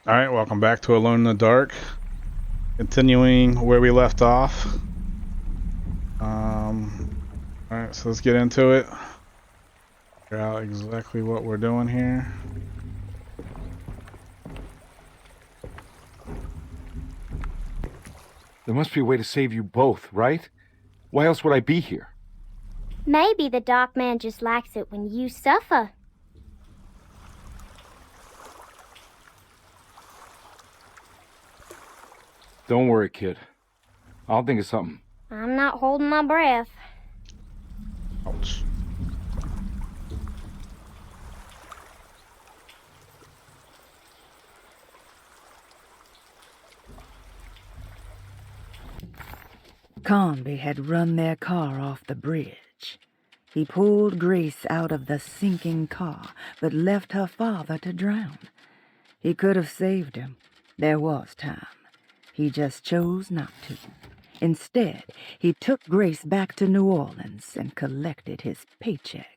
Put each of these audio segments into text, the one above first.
Alright, welcome back to Alone in the Dark. Continuing where we left off. Alright, so let's get into it. Figure out exactly what we're doing here. There must be a way to save you both, right? Why else would I be here? Maybe the Dark Man just likes it when you suffer. Don't worry, kid. I'll think of something. I'm not holding my breath. Ouch. Comby had run their car off the bridge. He pulled Grace out of the sinking car, but left her father to drown. He could have saved him. There was time. He just chose not to. Instead, he took Grace back to New Orleans and collected his paycheck.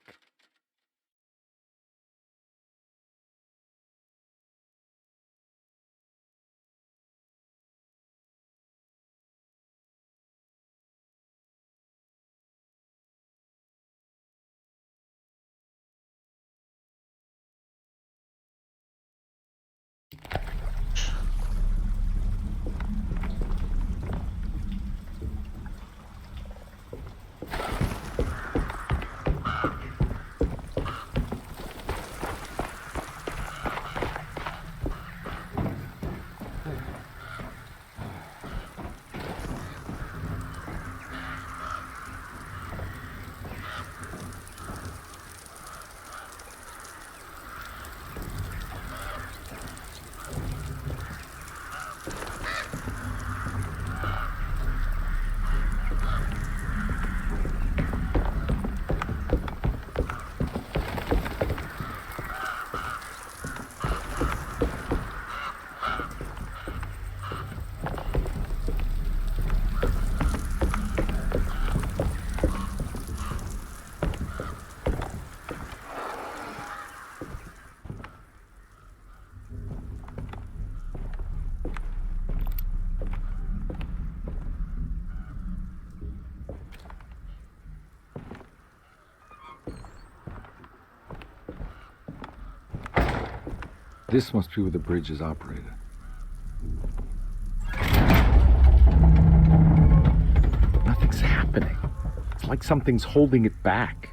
This must be where the bridge is operated. Nothing's happening. It's like something's holding it back.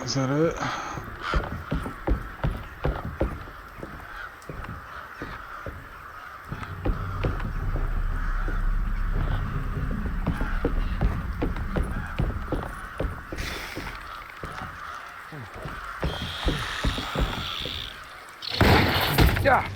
Is that it? Yeah.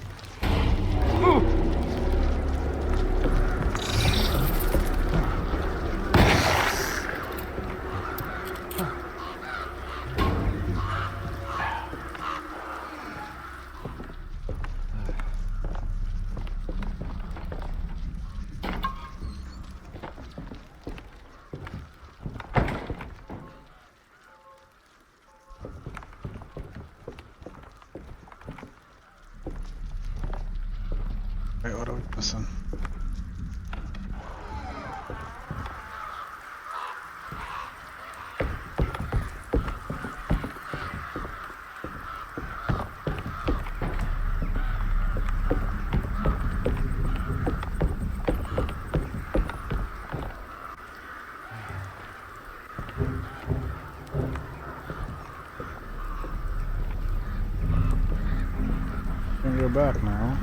Wait, what are we missing? Can go back now.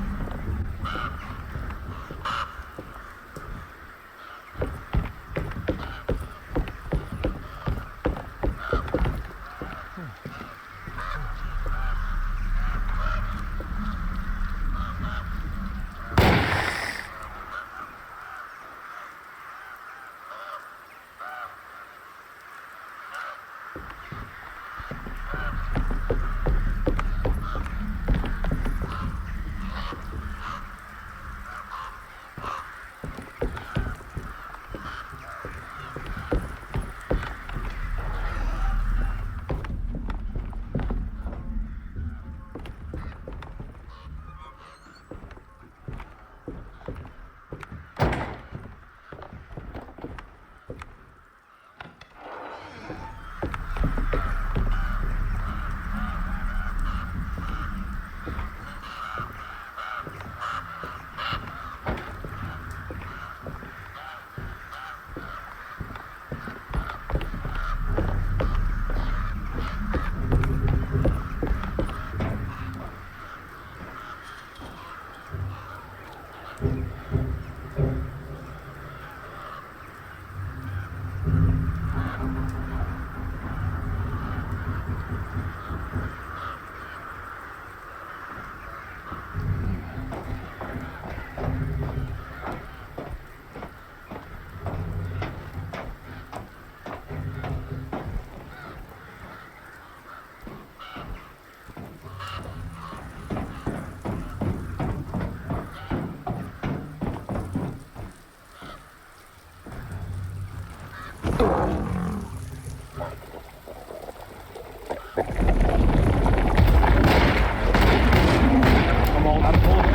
Come on, I'm pulling.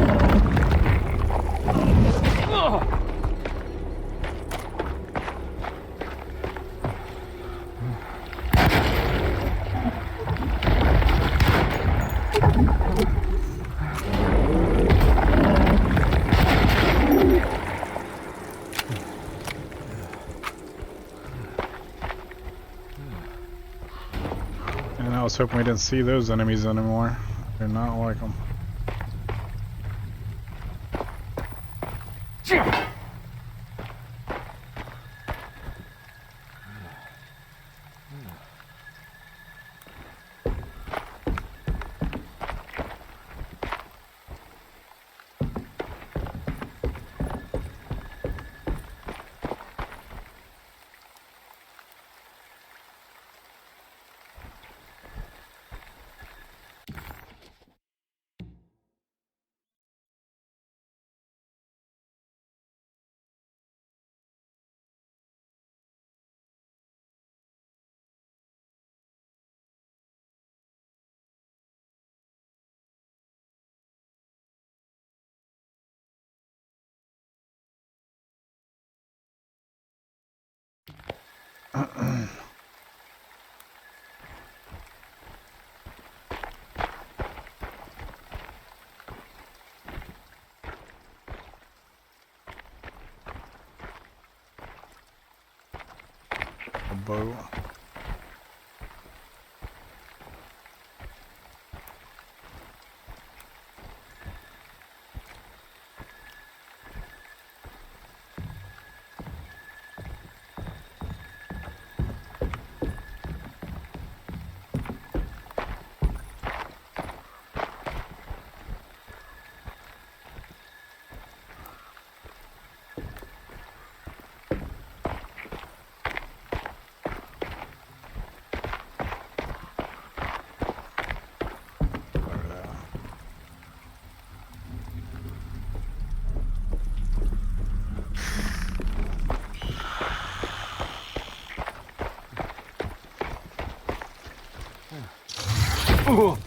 And I was hoping we didn't see those enemies anymore. I do not like them. A boat. Boat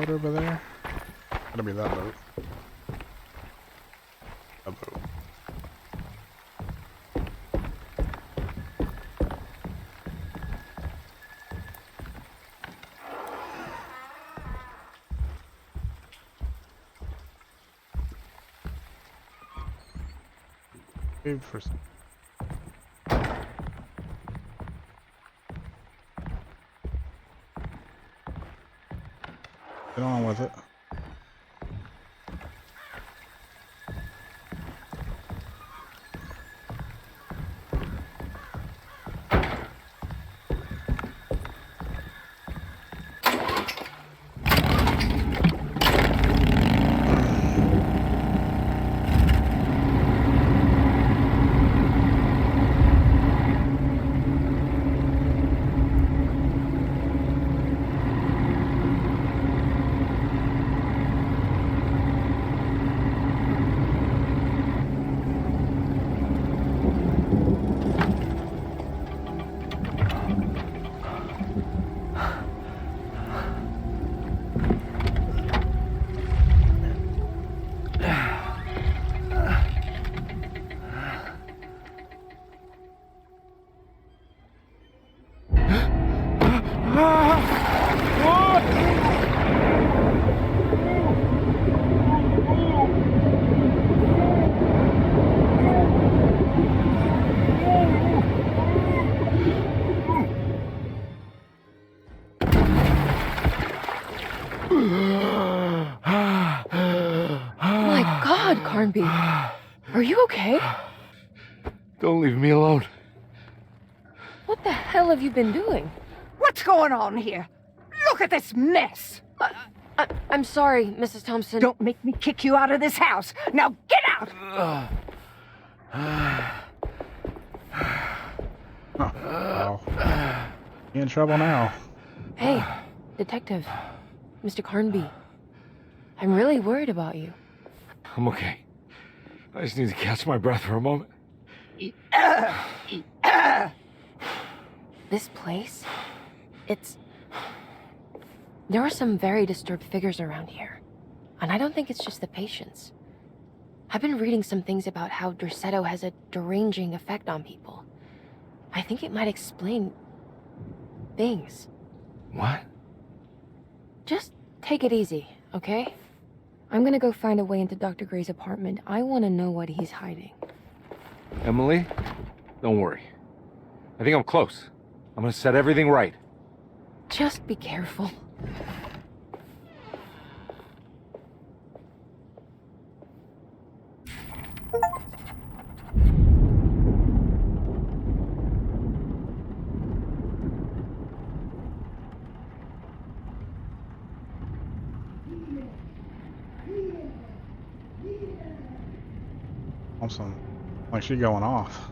over there? Gotta be that boat. That boat. Save for some. Get on with it. My God, Carnby. Are you okay? Don't leave me alone. What the hell have you been doing? What's going on here? Look at this mess! I'm sorry, Mrs. Thompson. Don't make me kick you out of this house. Now get out! Wow. You in trouble now. Hey, Detective. Mr. Carnby. I'm really worried about you. I'm okay. I just need to catch my breath for a moment. This place? There are some very disturbed figures around here. And I don't think it's just the patients. I've been reading some things about how Derceto has a deranging effect on people. I think it might explain things. What? Just take it easy, okay? I'm gonna go find a way into Dr. Gray's apartment. I want to know what he's hiding. Emily, don't worry. I think I'm close. I'm gonna set everything right. Just be careful. Awesome. Like she going off.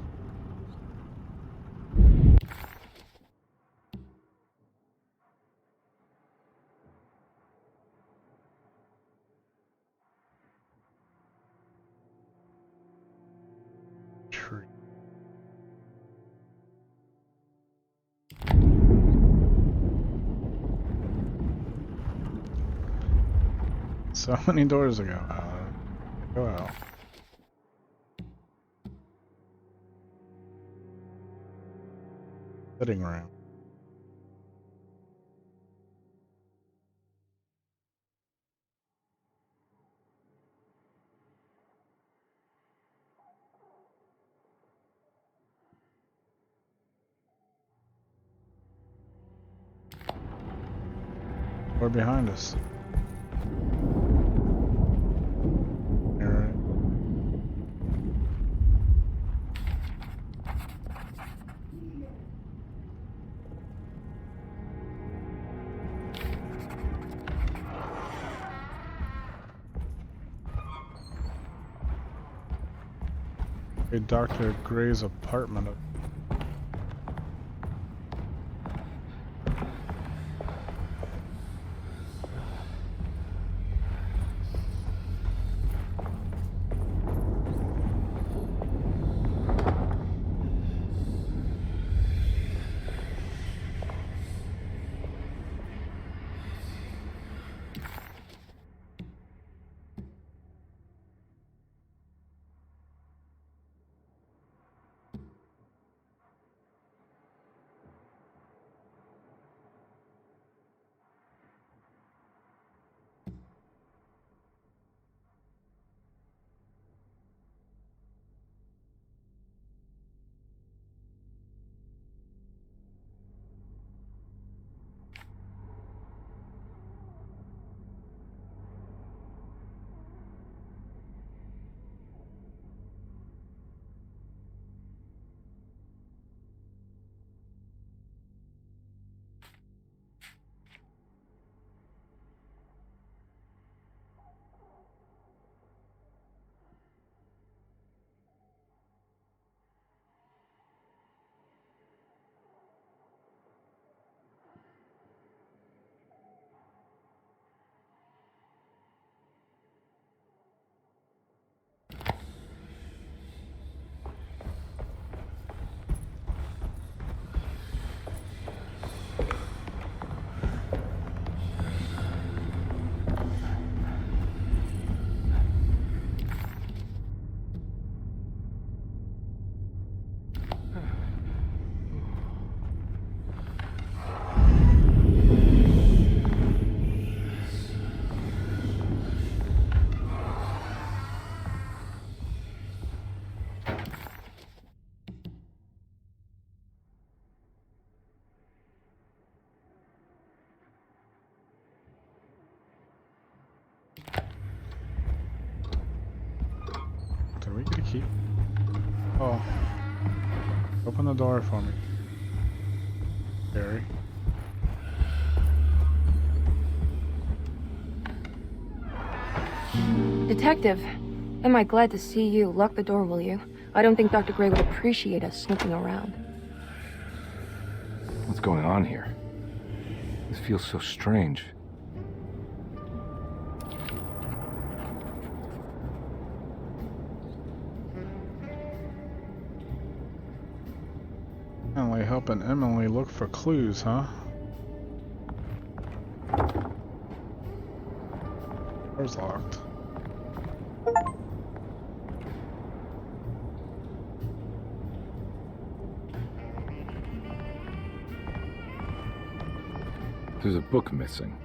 Tree. So many doors to go out. Go out. Sitting room. Door behind us. Alright. Dr. Gray's apartment. Did we get a key? Oh. Open the door for me. Gary. Detective, am I glad to see you? Lock the door, will you? I don't think Dr. Gray would appreciate us snooping around. What's going on here? This feels so strange. Emily helping Emily look for clues, huh? Door's locked. There's a book missing.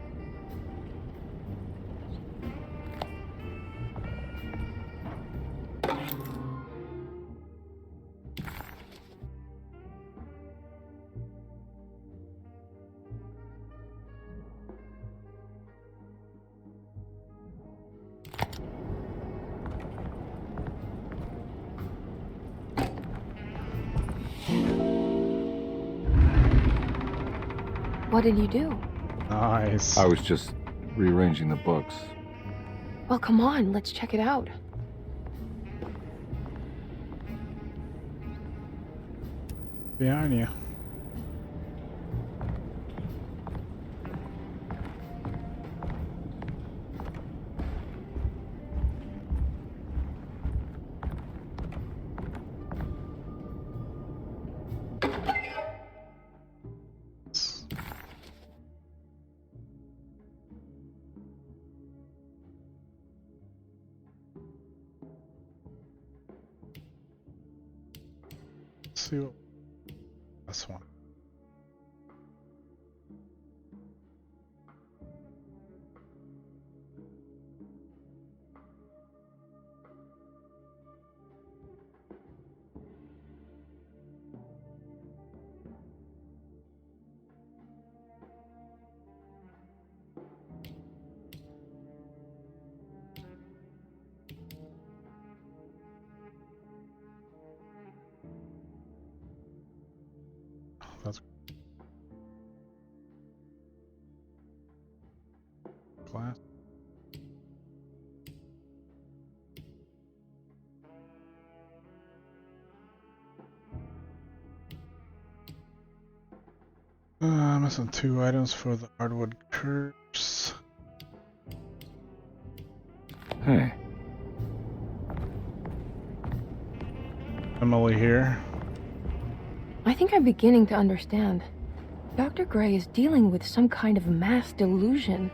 What did you do? Nice. I was just rearranging the books. Well, come on, let's check it out. Behind you. Let's see what this one. missing 2 items for the hardwood curse. Hey. Emily here. I think I'm beginning to understand. Dr. Gray is dealing with some kind of mass delusion.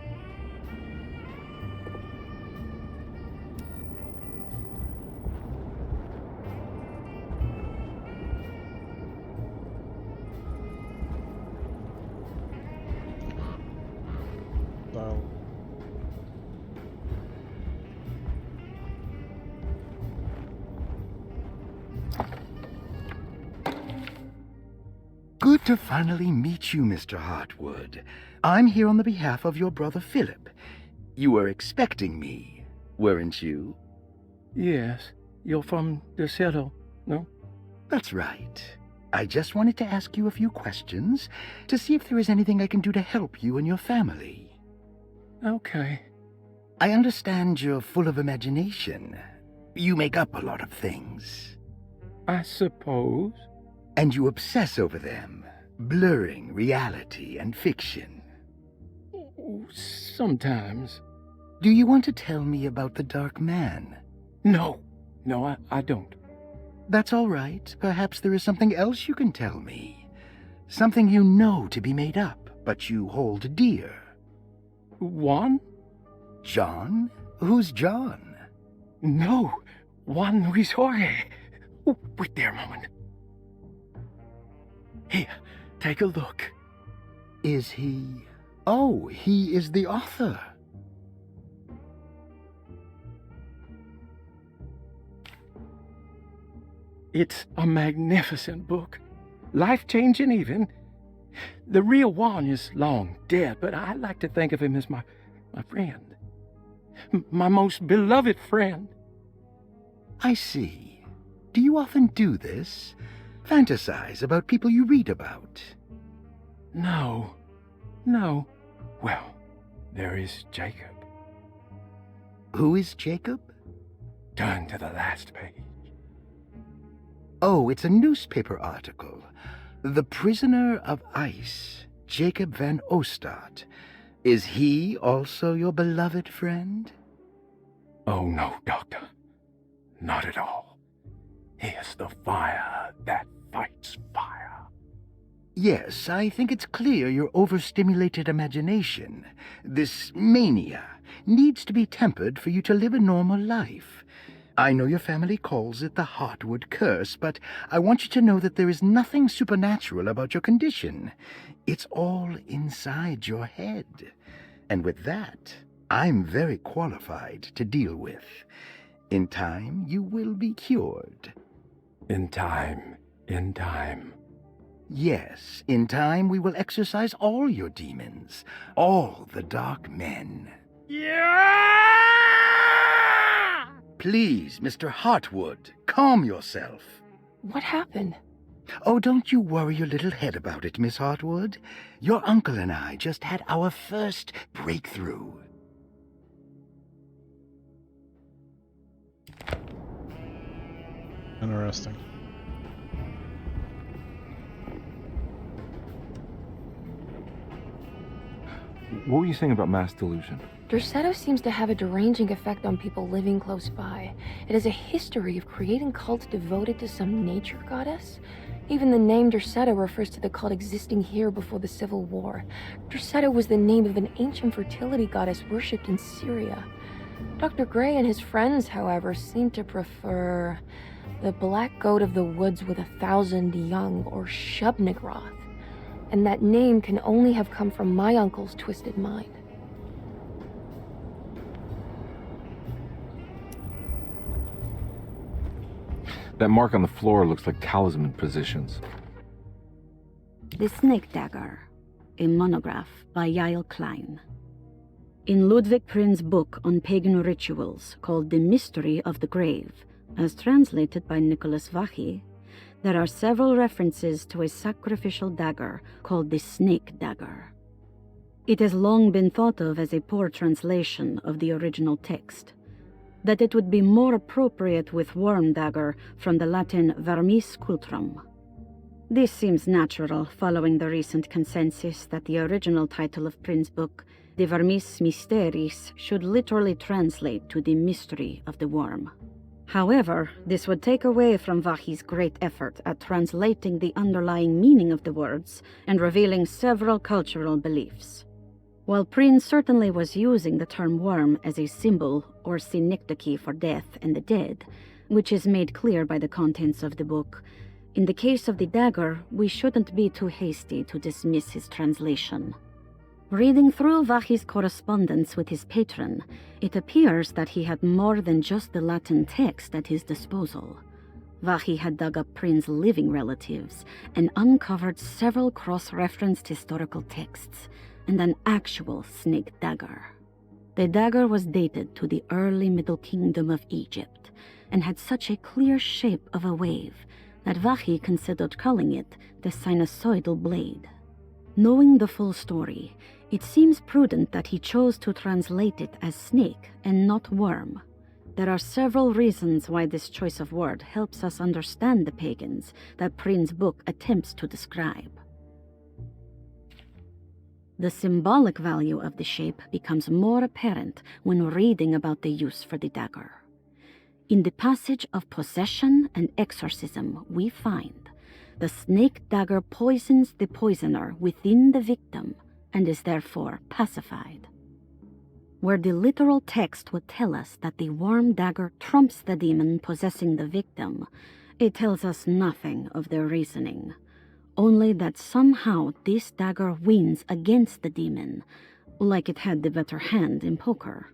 So, Good to finally meet you, Mr. Hartwood. I'm here on the behalf of your brother Philip. You were expecting me, weren't you? Yes, you're from DeSoto, no? That's right. I just wanted to ask you a few questions to see if there is anything I can do to help you and your family. Okay. I understand you're full of imagination. You make up a lot of things. I suppose. And you obsess over them, blurring reality and fiction. Sometimes. Do you want to tell me about the Dark Man? No, I don't. That's all right. Perhaps there is something else you can tell me. Something you know to be made up, but you hold dear. Juan? John? Who's John? No, Juan Luis Jorge. Oh, wait there a moment. Here, take a look. Is he... Oh, he is the author. It's a magnificent book. Life-changing even. The real Juan is long dead, but I like to think of him as my friend. My most beloved friend. I see. Do you often do this? Fantasize about people you read about? No. Well, there is Jacob. Who is Jacob? Turn to the last page. Oh, it's a newspaper article. The Prisoner of Ice, Jacob van Ostad. Is he also your beloved friend? Oh, no, Doctor. Not at all. He is the fire that fights fire. Yes, I think it's clear your overstimulated imagination, this mania, needs to be tempered for you to live a normal life. I know your family calls it the Hartwood curse, but I want you to know that there is nothing supernatural about your condition. It's all inside your head. And with that, I'm very qualified to deal with. In time, you will be cured. In time. Yes, in time we will exorcise all your demons, all the dark men. Yeah! Please, Mr. Hartwood, calm yourself. What happened? Oh, don't you worry your little head about it, Miss Hartwood. Your uncle and I just had our first breakthrough. interesting. What were you saying about mass delusion? Derceto seems to have a deranging effect on people living close by. It has a history of creating cults devoted to some nature goddess. Even the name Derceto refers to the cult existing here before the Civil War. Derceto was the name of an ancient fertility goddess worshipped in Syria. Dr. Gray and his friends, however, seem to prefer the black goat of the woods with 1,000 young, or Shub-Nigroth. And that name can only have come from my uncle's twisted mind. That mark on the floor looks like talisman positions. The Snake Dagger, a monograph by Yael Klein. In Ludwig Prin's book on pagan rituals called The Mystery of the Grave, as translated by Nicholas Vachy, there are several references to a sacrificial dagger called the Snake Dagger. It has long been thought of as a poor translation of the original text, that it would be more appropriate with Worm Dagger from the Latin vermis cultrum. This seems natural, following the recent consensus that the original title of Prin's book, De Vermis Mysteris, should literally translate to The Mystery of the Worm. However, this would take away from Vahi's great effort at translating the underlying meaning of the words and revealing several cultural beliefs. While Prin certainly was using the term worm as a symbol or synecdoche for death and the dead, which is made clear by the contents of the book, in the case of the dagger, we shouldn't be too hasty to dismiss his translation. Reading through Vahi's correspondence with his patron, it appears that he had more than just the Latin text at his disposal. Vahi had dug up Prin's living relatives and uncovered several cross-referenced historical texts and an actual snake dagger. The dagger was dated to the early Middle Kingdom of Egypt and had such a clear shape of a wave that Vahi considered calling it the sinusoidal blade. Knowing the full story, it seems prudent that he chose to translate it as snake and not worm. There are several reasons why this choice of word helps us understand the pagans that Prin's book attempts to describe. The symbolic value of the shape becomes more apparent when reading about the use for the dagger. In the passage of possession and exorcism, we find the snake dagger poisons the poisoner within the victim and is therefore pacified. Where the literal text would tell us that the worm dagger trumps the demon possessing the victim, it tells us nothing of their reasoning, only that somehow this dagger wins against the demon, like it had the better hand in poker.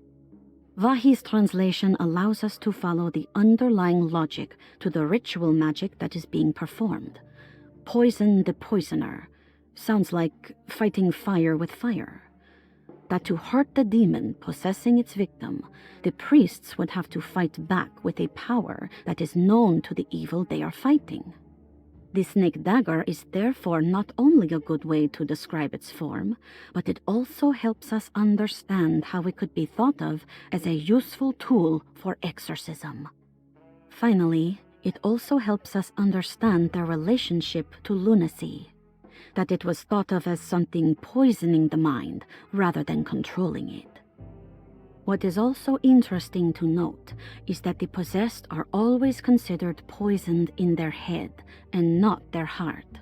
Vahi's translation allows us to follow the underlying logic to the ritual magic that is being performed. Poison the poisoner sounds like fighting fire with fire. That to hurt the demon possessing its victim, the priests would have to fight back with a power that is known to the evil they are fighting. The snake dagger is therefore not only a good way to describe its form, but it also helps us understand how it could be thought of as a useful tool for exorcism. Finally, it also helps us understand their relationship to lunacy, that it was thought of as something poisoning the mind rather than controlling it. What is also interesting to note is that the possessed are always considered poisoned in their head and not their heart.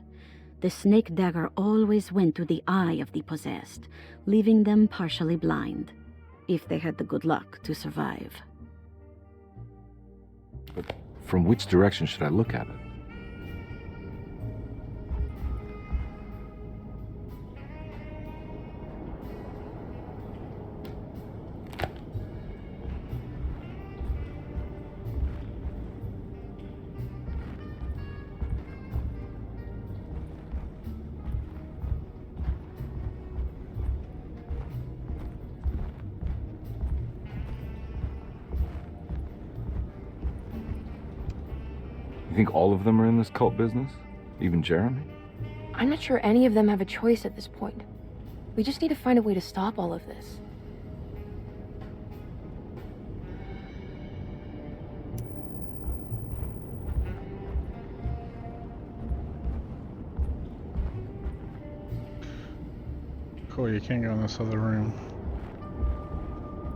The snake dagger always went to the eye of the possessed, leaving them partially blind, if they had the good luck to survive. But from which direction should I look at it? You think all of them are in this cult business? Even Jeremy? I'm not sure any of them have a choice at this point. We just need to find a way to stop all of this. Cool, you can't go in this other room.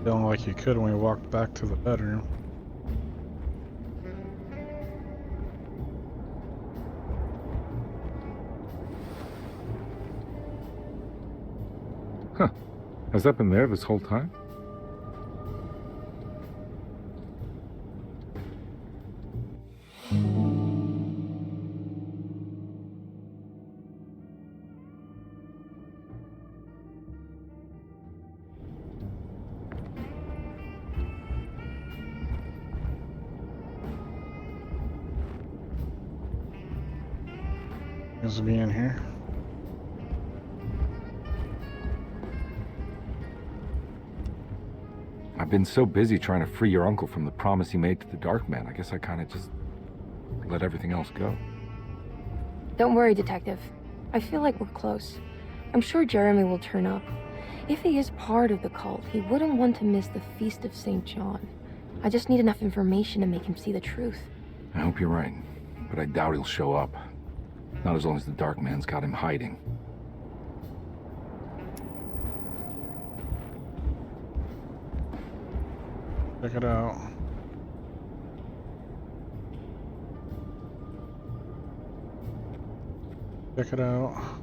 Feeling like you could when we walked back to the bedroom. Huh. Has that been there this whole time? Seems to be in here. I've been so busy trying to free your uncle from the promise he made to the Dark Man. I guess I kind of just let everything else go. Don't worry, Detective. I feel like we're close. I'm sure Jeremy will turn up. If he is part of the cult, he wouldn't want to miss the Feast of St. John. I just need enough information to make him see the truth. I hope you're right, but I doubt he'll show up. Not as long as the Dark Man's got him hiding. Check it out. Check it out.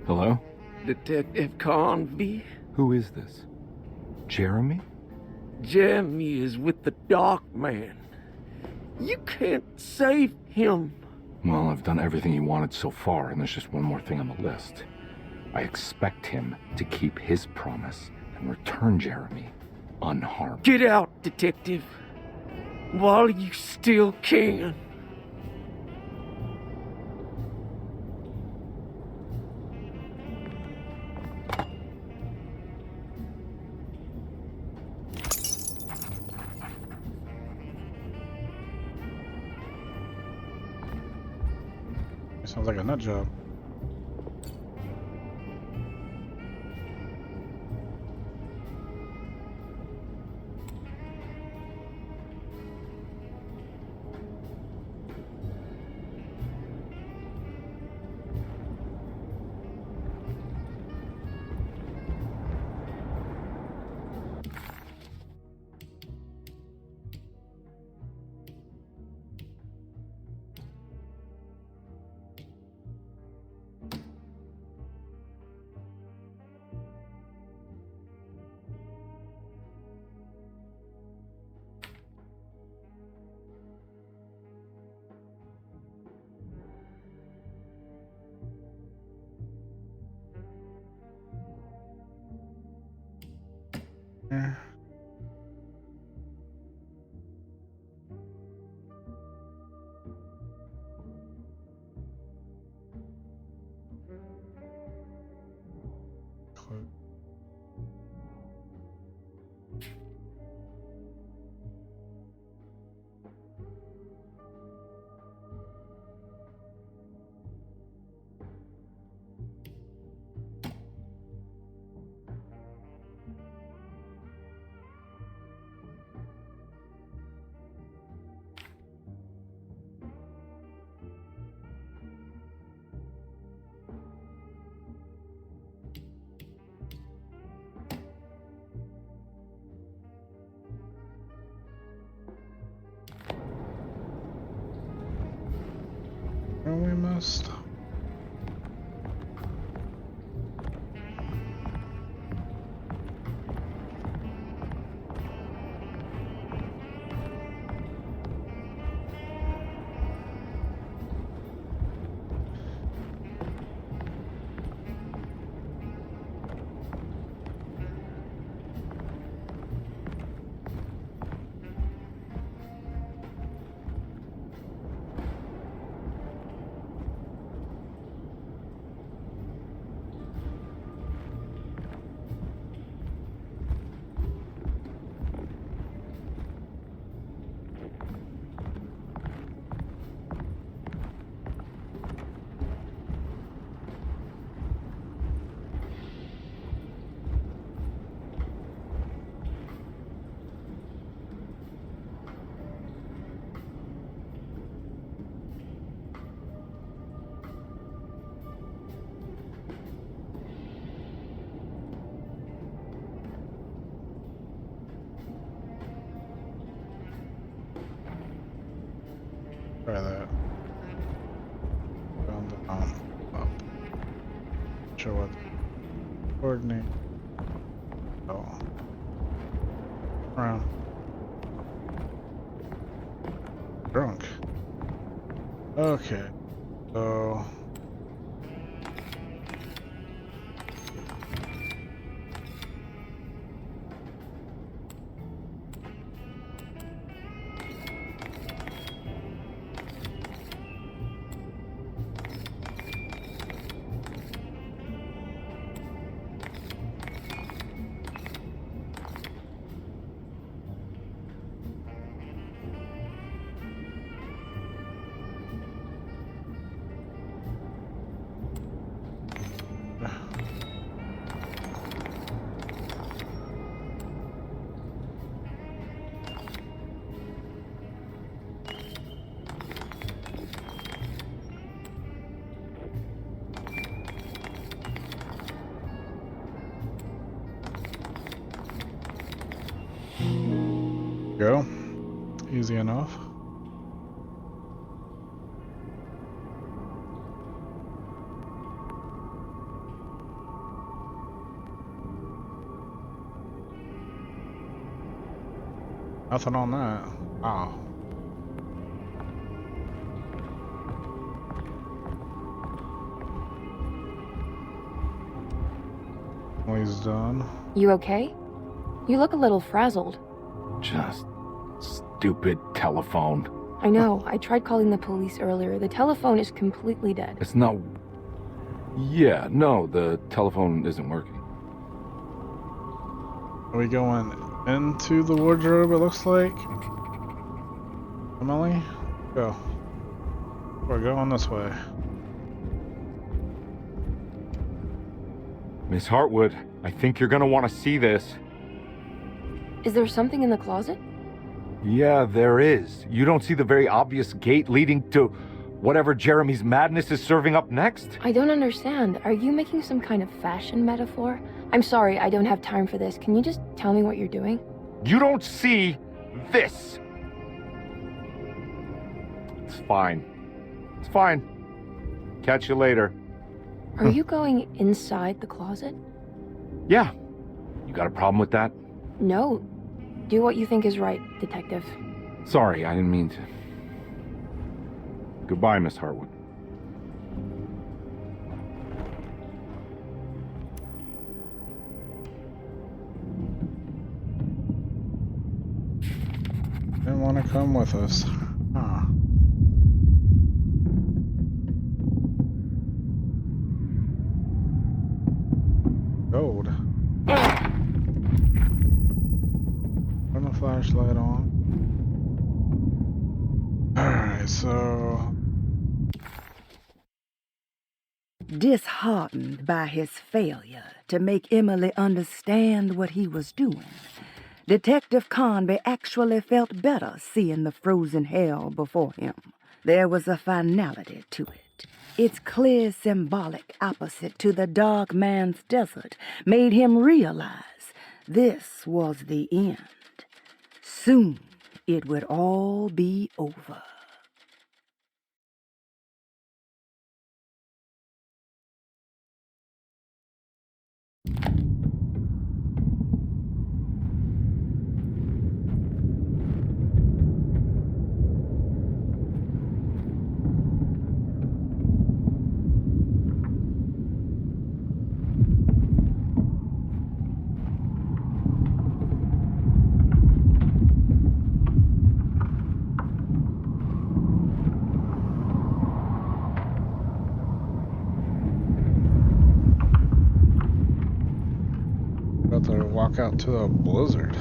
Hello? Detective Convey? Who is this? Jeremy? Jeremy is with the Dark Man. You can't save him. Well, I've done everything he wanted so far, and there's just one more thing on the list. I expect him to keep his promise and return Jeremy unharmed. Get out, Detective. While you still can. Sounds like a nut job. Yeah. Oh, we missed. Try that. Down the up. Show what coordinate. Oh. Around. Drunk. Okay. So Go. Easy enough. Nothing on that. Wow. Well, he's done. You okay? You look a little frazzled. Just stupid telephone. I know. I tried calling the police earlier. The telephone is completely dead. It's not... Yeah, no, the telephone isn't working. Are we going into the wardrobe, it looks like? Emily? Go. We're going this way. Miss Hartwood, I think you're gonna want to see this. Is there something in the closet? Yeah, there is. You don't see the very obvious gate leading to whatever Jeremy's madness is serving up next? I don't understand. Are you making some kind of fashion metaphor? I'm sorry, I don't have time for this. Can you just tell me what you're doing? You don't see this! It's fine. It's fine. Catch you later. Are you going inside the closet? Yeah. You got a problem with that? No. Do what you think is right, Detective. Sorry, I didn't mean to. Goodbye, Miss Hartwood. Didn't want to come with us. Huh. Gold. Turn the flashlight on. Alright, so... Disheartened by his failure to make Emily understand what he was doing, Detective Conby actually felt better seeing the frozen hell before him. There was a finality to it. Its clear symbolic opposite to the dark man's desert made him realize this was the end. Soon it would all be over. About to walk out to a blizzard.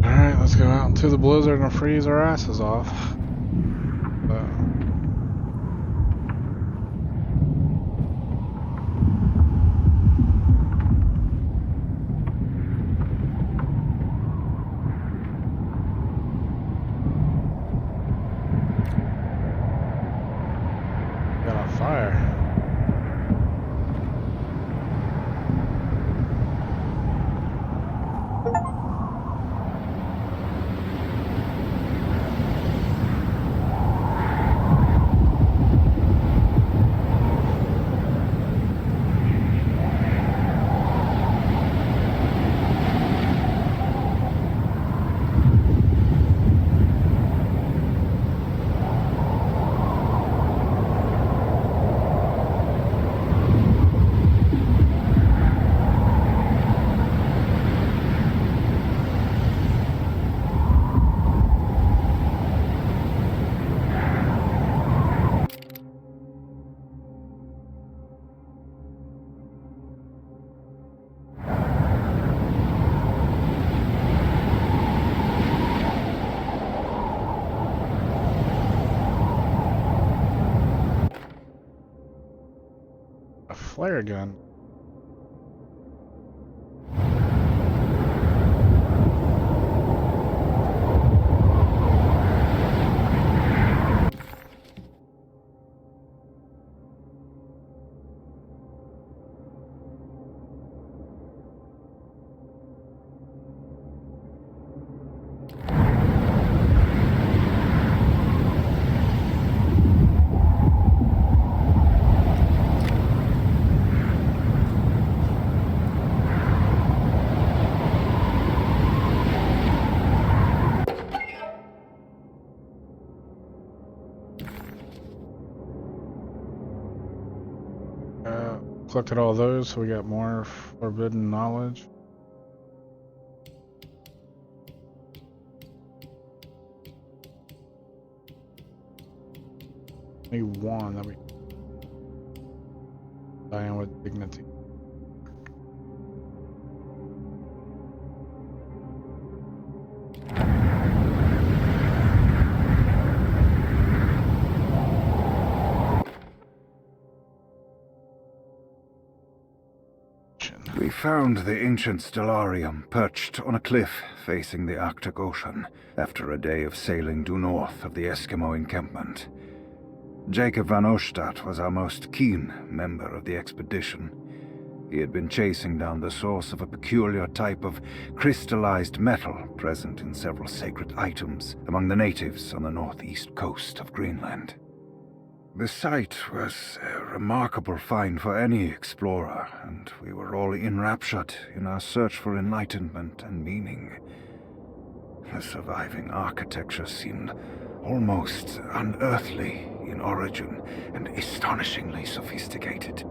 Alright, let's go out into the blizzard and freeze our asses off. Got a fire. flare gun. Look at all those, so we got more forbidden knowledge. Only one that we dying with dignity. We found the ancient stellarium perched on a cliff facing the Arctic Ocean after a day of sailing due north of the Eskimo encampment. Jacob van Oostad was our most keen member of the expedition. He had been chasing down the source of a peculiar type of crystallized metal present in several sacred items among the natives on the northeast coast of Greenland. The site was a remarkable find for any explorer, and we were all enraptured in our search for enlightenment and meaning. The surviving architecture seemed almost unearthly in origin and astonishingly sophisticated.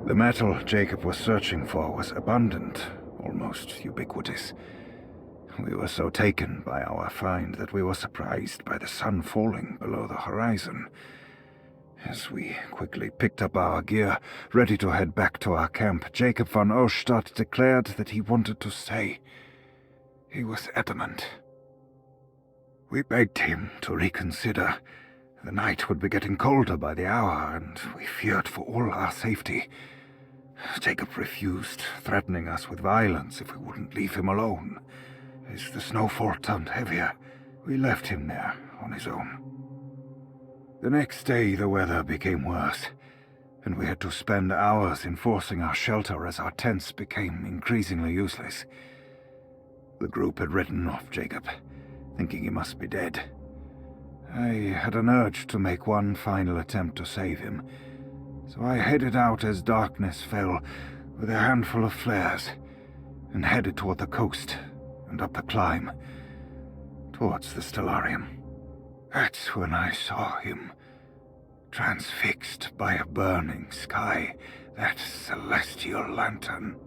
The metal Jacob was searching for was abundant, almost ubiquitous. We were so taken by our find that we were surprised by the sun falling below the horizon. As we quickly picked up our gear, ready to head back to our camp, Jacob van Oostad declared that he wanted to stay. He was adamant. We begged him to reconsider. The night would be getting colder by the hour, and we feared for all our safety. Jacob refused, threatening us with violence if we wouldn't leave him alone. As the snowfall turned heavier, we left him there on his own. The next day, the weather became worse, and we had to spend hours enforcing our shelter as our tents became increasingly useless. The group had written off Jacob, thinking he must be dead. I had an urge to make one final attempt to save him, so I headed out as darkness fell with a handful of flares and headed toward the coast and up the climb, towards the stellarium. That's when I saw him, transfixed by a burning sky, that celestial lantern.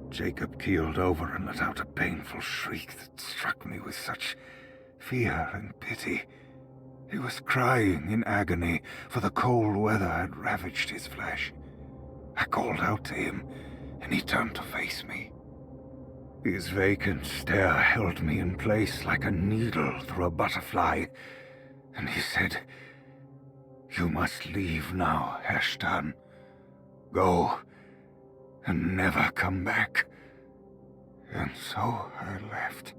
Jacob keeled over and let out a painful shriek that struck me with such fear and pity. He was crying in agony, for the cold weather had ravaged his flesh. I called out to him, and he turned to face me. His vacant stare held me in place like a needle through a butterfly, and he said, "You must leave now, Ashtan. Go, and never come back." And so I left.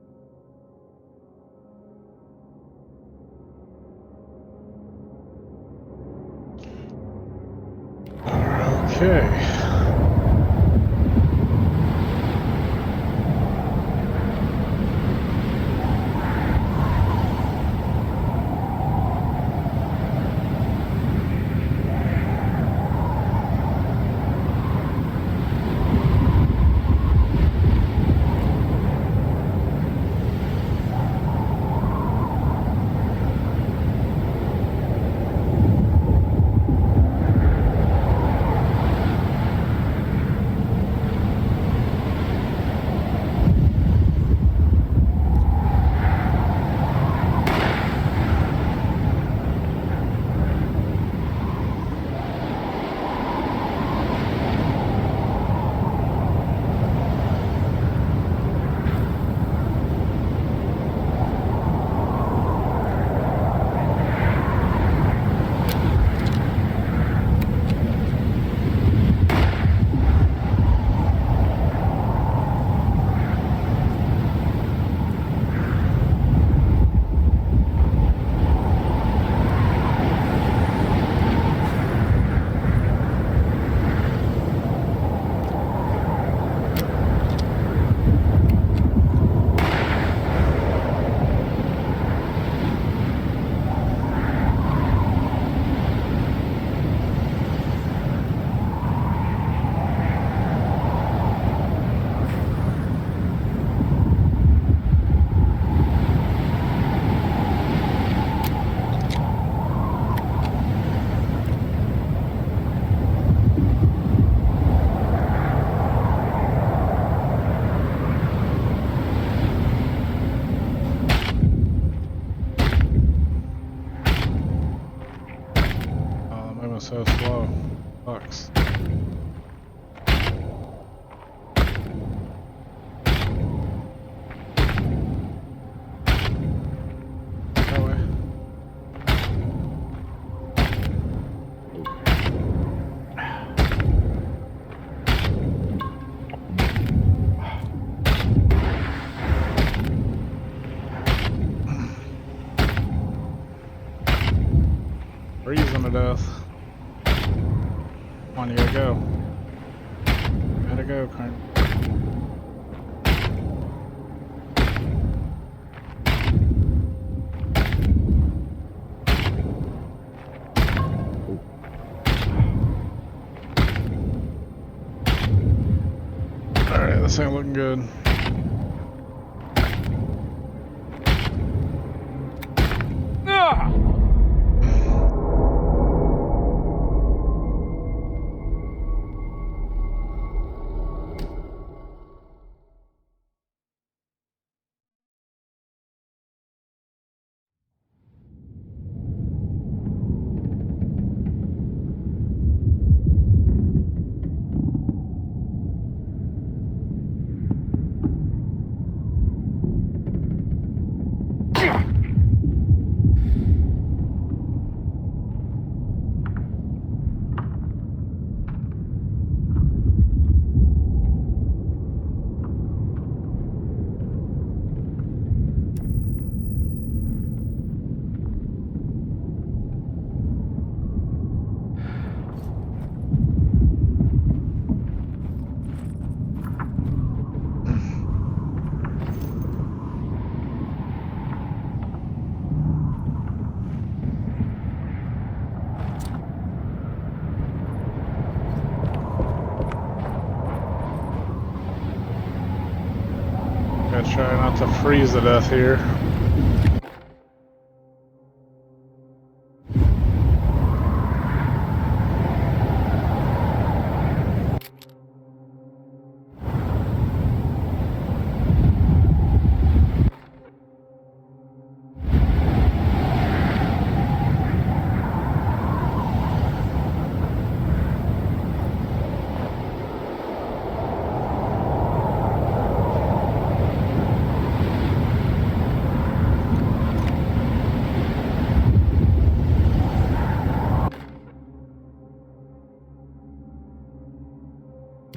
Okay. death. Come on, you gotta go. Gotta go, Carn. Alright, this ain't looking good. Gotta try not to freeze to death here.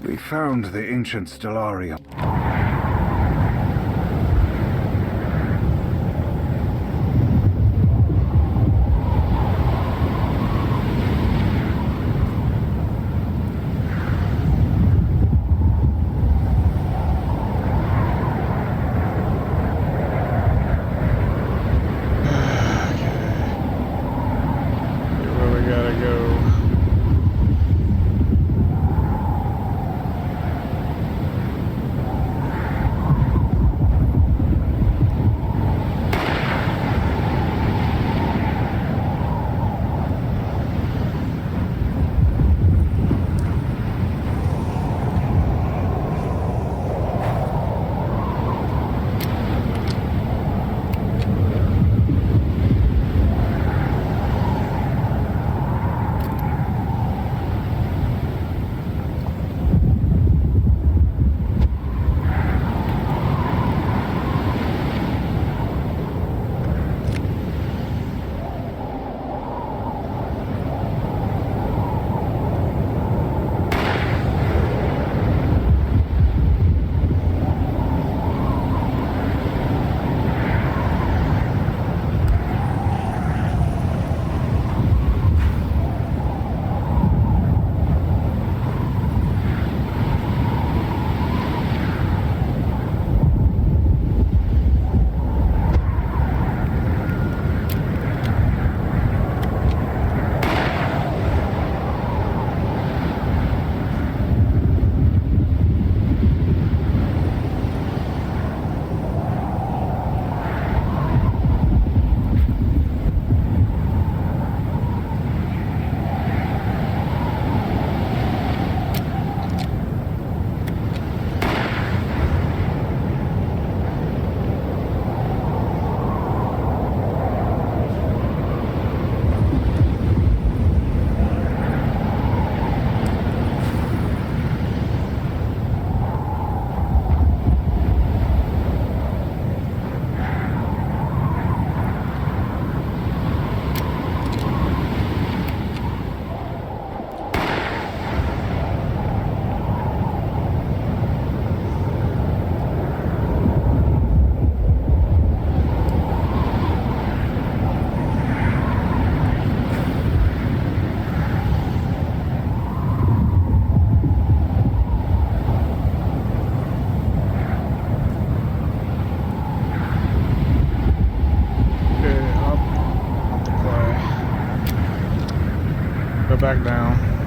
We found the ancient stellarium. back down.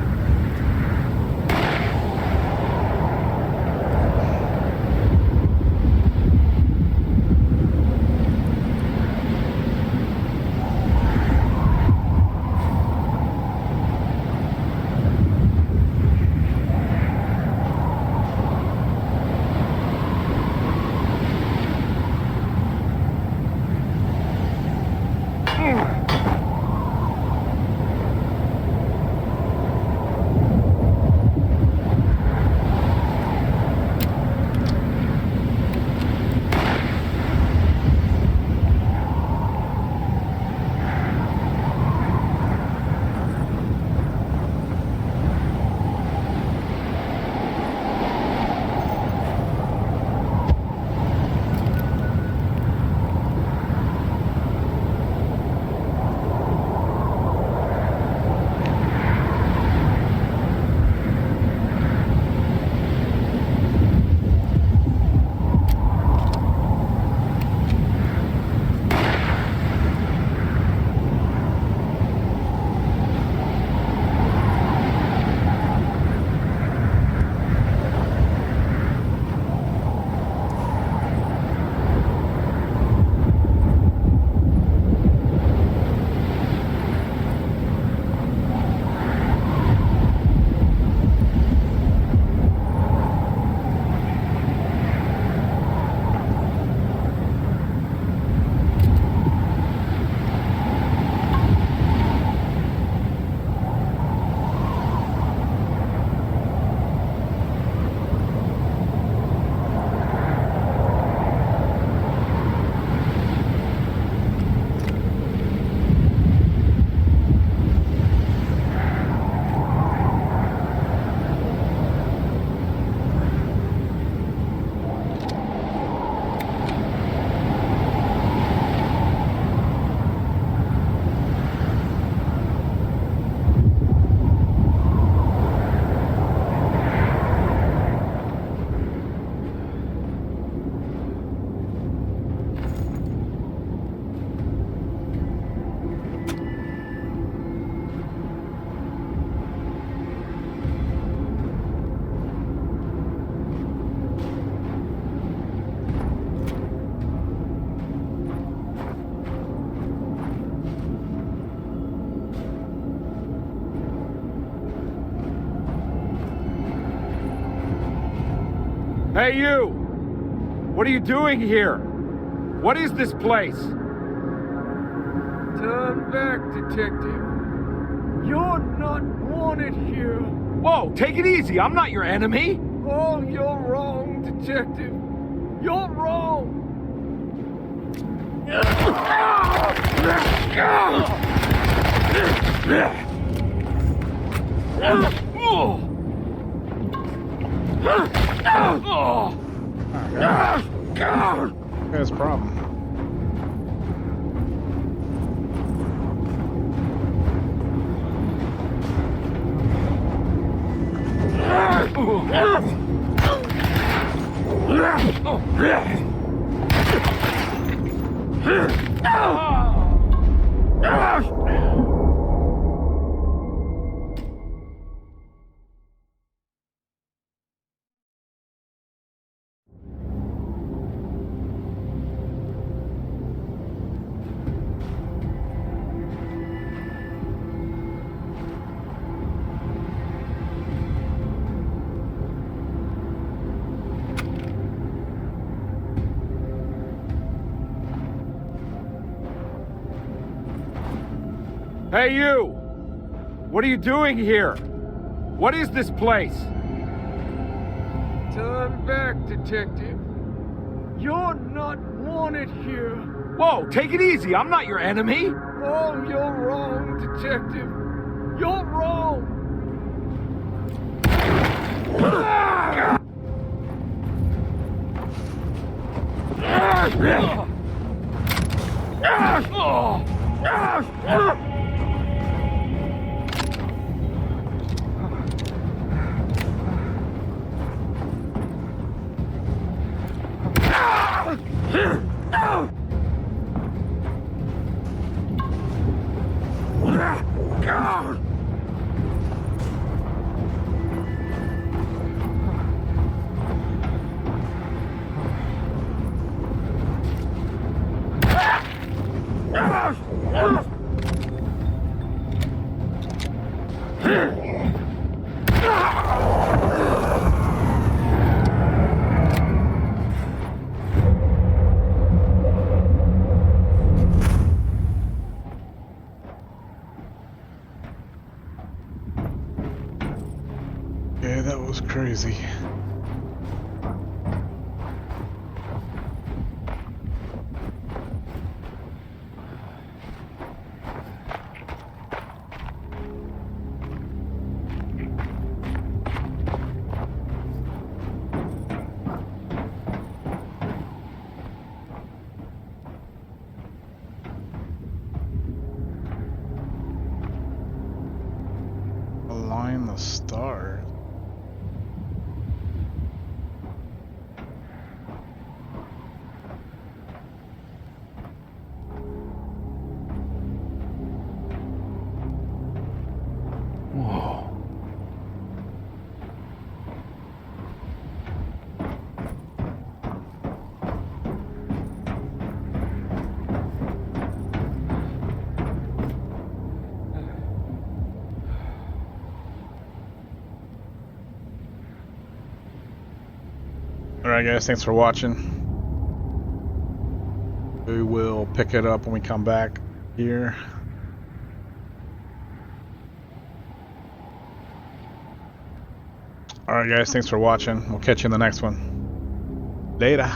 Hey, you! What are you doing here? What is this place? Turn back, detective. You're not wanted here. Whoa, take it easy. I'm not your enemy. Oh, you're wrong, detective. You're wrong. That's a problem. Hey, you! What are you doing here? What is this place? Turn back, detective. You're not wanted here. Whoa, take it easy. I'm not your enemy. Oh, you're wrong, detective. You're wrong. stars. Whoa. Alright guys, thanks for watching. We will pick it up when we come back here. Alright guys, thanks for watching. We'll catch you in the next one. Later.